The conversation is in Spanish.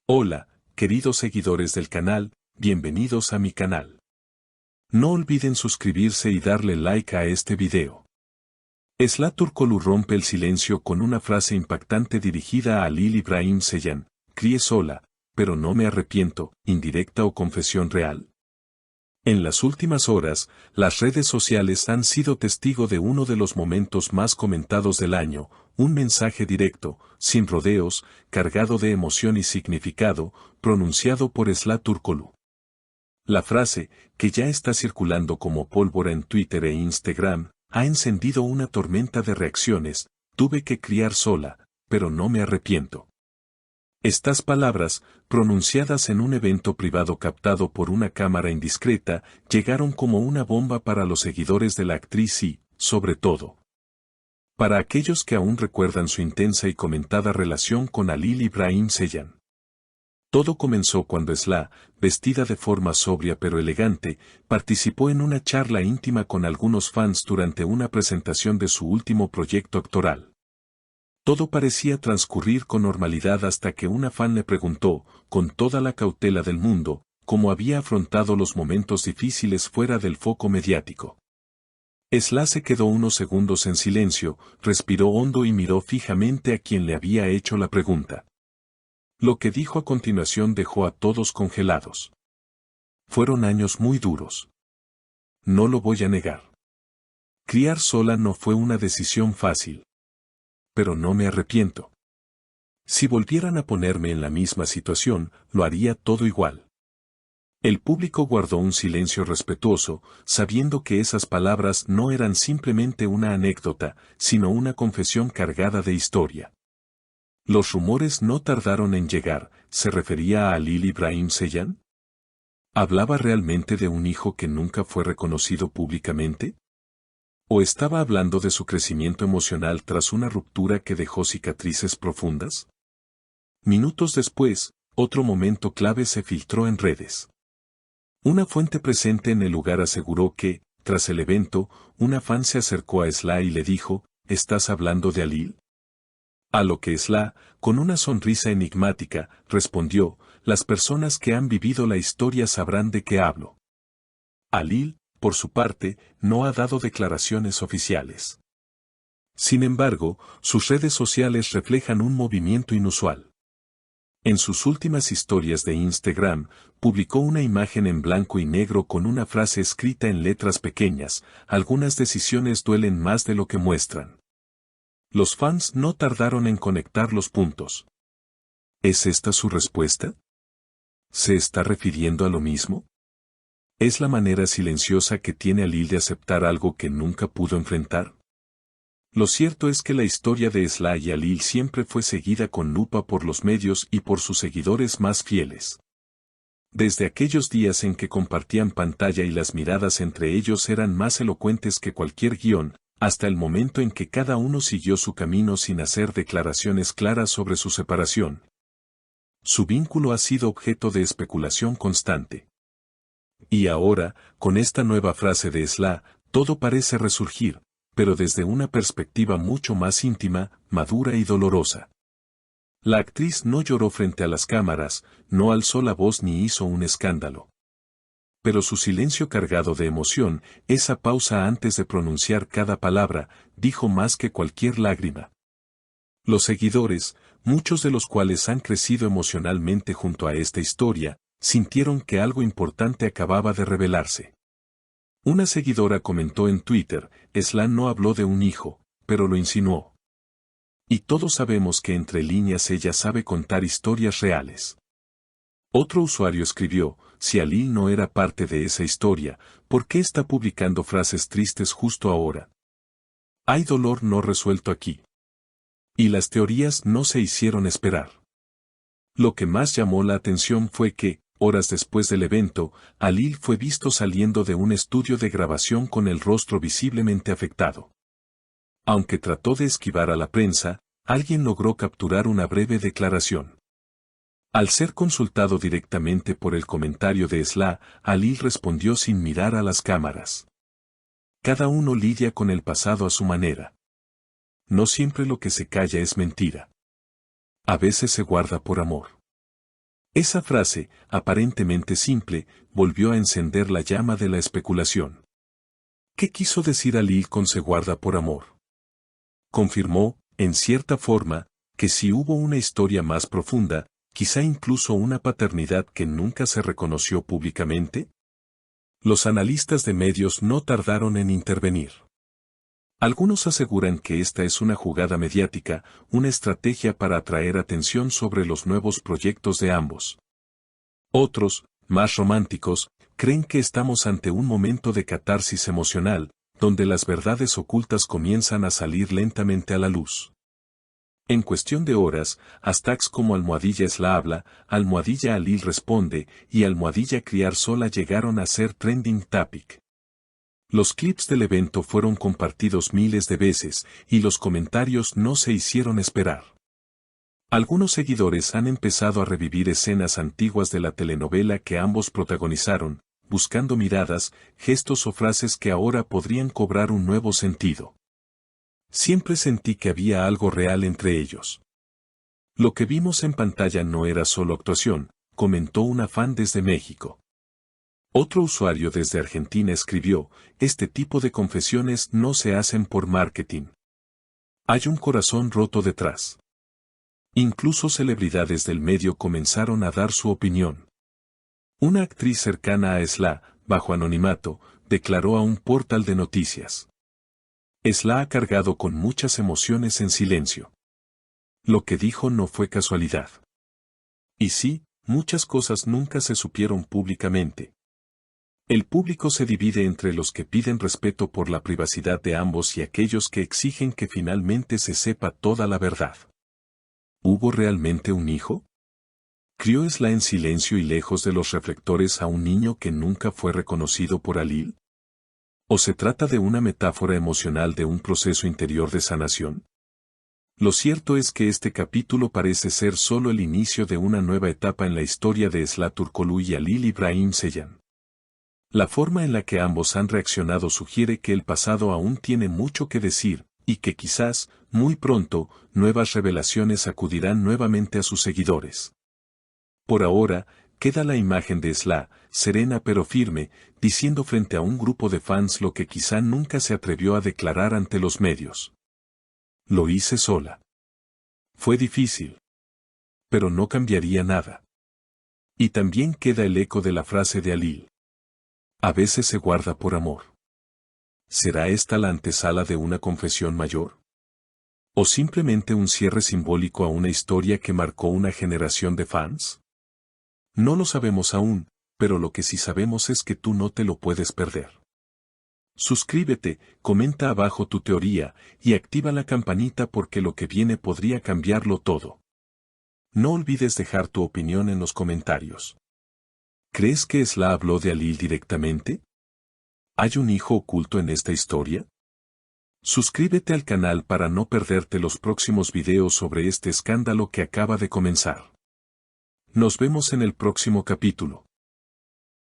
Hola, queridos seguidores del canal, bienvenidos a mi canal. No olviden suscribirse y darle like a este video. Esla Turkoglu rompe el silencio con una frase impactante dirigida a Halil İbrahim Ceylan: crié sola, pero no me arrepiento, indirecta o confesión real. En las últimas horas, las redes sociales han sido testigo de uno de los momentos más comentados del año, un mensaje directo, sin rodeos, cargado de emoción y significado, pronunciado por Esla Turkoglu. La frase, que ya está circulando como pólvora en Twitter e Instagram, ha encendido una tormenta de reacciones: tuve que criar sola, pero no me arrepiento. Estas palabras, pronunciadas en un evento privado captado por una cámara indiscreta, llegaron como una bomba para los seguidores de la actriz y, sobre todo, para aquellos que aún recuerdan su intensa y comentada relación con Halil İbrahim Ceylan. Todo comenzó cuando Esla, vestida de forma sobria pero elegante, participó en una charla íntima con algunos fans durante una presentación de su último proyecto actoral. Todo parecía transcurrir con normalidad hasta que una fan le preguntó, con toda la cautela del mundo, cómo había afrontado los momentos difíciles fuera del foco mediático. Esla se quedó unos segundos en silencio, respiró hondo y miró fijamente a quien le había hecho la pregunta. Lo que dijo a continuación dejó a todos congelados. Fueron años muy duros. No lo voy a negar. Criar sola no fue una decisión fácil. Pero no me arrepiento. Si volvieran a ponerme en la misma situación, lo haría todo igual. El público guardó un silencio respetuoso, sabiendo que esas palabras no eran simplemente una anécdota, sino una confesión cargada de historia. Los rumores no tardaron en llegar. ¿Se refería a Halil İbrahim Ceylan? ¿Hablaba realmente de un hijo que nunca fue reconocido públicamente? ¿O estaba hablando de su crecimiento emocional tras una ruptura que dejó cicatrices profundas? Minutos después, otro momento clave se filtró en redes. Una fuente presente en el lugar aseguró que, tras el evento, una fan se acercó a Esla y le dijo: ¿estás hablando de Halil? A lo que Esla, con una sonrisa enigmática, respondió: las personas que han vivido la historia sabrán de qué hablo. Halil, por su parte, no ha dado declaraciones oficiales. Sin embargo, sus redes sociales reflejan un movimiento inusual. En sus últimas historias de Instagram, publicó una imagen en blanco y negro con una frase escrita en letras pequeñas: algunas decisiones duelen más de lo que muestran. Los fans no tardaron en conectar los puntos. ¿Es esta su respuesta? ¿Se está refiriendo a lo mismo? ¿Es la manera silenciosa que tiene Halil de aceptar algo que nunca pudo enfrentar? Lo cierto es que la historia de Esla y Halil siempre fue seguida con lupa por los medios y por sus seguidores más fieles. Desde aquellos días en que compartían pantalla y las miradas entre ellos eran más elocuentes que cualquier guión, hasta el momento en que cada uno siguió su camino sin hacer declaraciones claras sobre su separación. Su vínculo ha sido objeto de especulación constante. Y ahora, con esta nueva frase de Esla, todo parece resurgir, pero desde una perspectiva mucho más íntima, madura y dolorosa. La actriz no lloró frente a las cámaras, no alzó la voz ni hizo un escándalo. Pero su silencio cargado de emoción, esa pausa antes de pronunciar cada palabra, dijo más que cualquier lágrima. Los seguidores, muchos de los cuales han crecido emocionalmente junto a esta historia, sintieron que algo importante acababa de revelarse. Una seguidora comentó en Twitter: Esla no habló de un hijo, pero lo insinuó. Y todos sabemos que entre líneas ella sabe contar historias reales. Otro usuario escribió: si Halil no era parte de esa historia, ¿por qué está publicando frases tristes justo ahora? Hay dolor no resuelto aquí. Y las teorías no se hicieron esperar. Lo que más llamó la atención fue que, horas después del evento, Halil fue visto saliendo de un estudio de grabación con el rostro visiblemente afectado. Aunque trató de esquivar a la prensa, alguien logró capturar una breve declaración. Al ser consultado directamente por el comentario de Esla, Halil respondió sin mirar a las cámaras. Cada uno lidia con el pasado a su manera. No siempre lo que se calla es mentira. A veces se guarda por amor. Esa frase, aparentemente simple, volvió a encender la llama de la especulación. ¿Qué quiso decir Alil con se guarda por amor? Confirmó, en cierta forma, que si hubo una historia más profunda, quizá incluso una paternidad que nunca se reconoció públicamente. Los analistas de medios no tardaron en intervenir. Algunos aseguran que esta es una jugada mediática, una estrategia para atraer atención sobre los nuevos proyectos de ambos. Otros, más románticos, creen que estamos ante un momento de catarsis emocional, donde las verdades ocultas comienzan a salir lentamente a la luz. En cuestión de horas, hashtags como almohadilla es la habla, almohadilla Alil responde y almohadilla criar sola llegaron a ser trending topic. Los clips del evento fueron compartidos miles de veces y los comentarios no se hicieron esperar. Algunos seguidores han empezado a revivir escenas antiguas de la telenovela que ambos protagonizaron, buscando miradas, gestos o frases que ahora podrían cobrar un nuevo sentido. Siempre sentí que había algo real entre ellos. Lo que vimos en pantalla no era solo actuación, comentó una fan desde México. Otro usuario desde Argentina escribió, este tipo de confesiones no se hacen por marketing. Hay un corazón roto detrás. Incluso celebridades del medio comenzaron a dar su opinión. Una actriz cercana a Esla, bajo anonimato, declaró a un portal de noticias. Esla ha cargado con muchas emociones en silencio. Lo que dijo no fue casualidad. Y sí, muchas cosas nunca se supieron públicamente. El público se divide entre los que piden respeto por la privacidad de ambos y aquellos que exigen que finalmente se sepa toda la verdad. ¿Hubo realmente un hijo? ¿Crió Esla en silencio y lejos de los reflectores a un niño que nunca fue reconocido por Alil? ¿O se trata de una metáfora emocional de un proceso interior de sanación? Lo cierto es que este capítulo parece ser solo el inicio de una nueva etapa en la historia de Esla Turkoglu y Alil Ibrahim Ceylan. La forma en la que ambos han reaccionado sugiere que el pasado aún tiene mucho que decir, y que quizás, muy pronto, nuevas revelaciones acudirán nuevamente a sus seguidores. Por ahora, queda la imagen de Esla, serena pero firme, diciendo frente a un grupo de fans lo que quizá nunca se atrevió a declarar ante los medios. Lo hice sola. Fue difícil. Pero no cambiaría nada. Y también queda el eco de la frase de Alil. A veces se guarda por amor. ¿Será esta la antesala de una confesión mayor? ¿O simplemente un cierre simbólico a una historia que marcó una generación de fans? No lo sabemos aún, pero lo que sí sabemos es que tú no te lo puedes perder. Suscríbete, comenta abajo tu teoría, y activa la campanita porque lo que viene podría cambiarlo todo. No olvides dejar tu opinión en los comentarios. ¿Crees que Esla habló de Alil directamente? ¿Hay un hijo oculto en esta historia? Suscríbete al canal para no perderte los próximos videos sobre este escándalo que acaba de comenzar. Nos vemos en el próximo capítulo.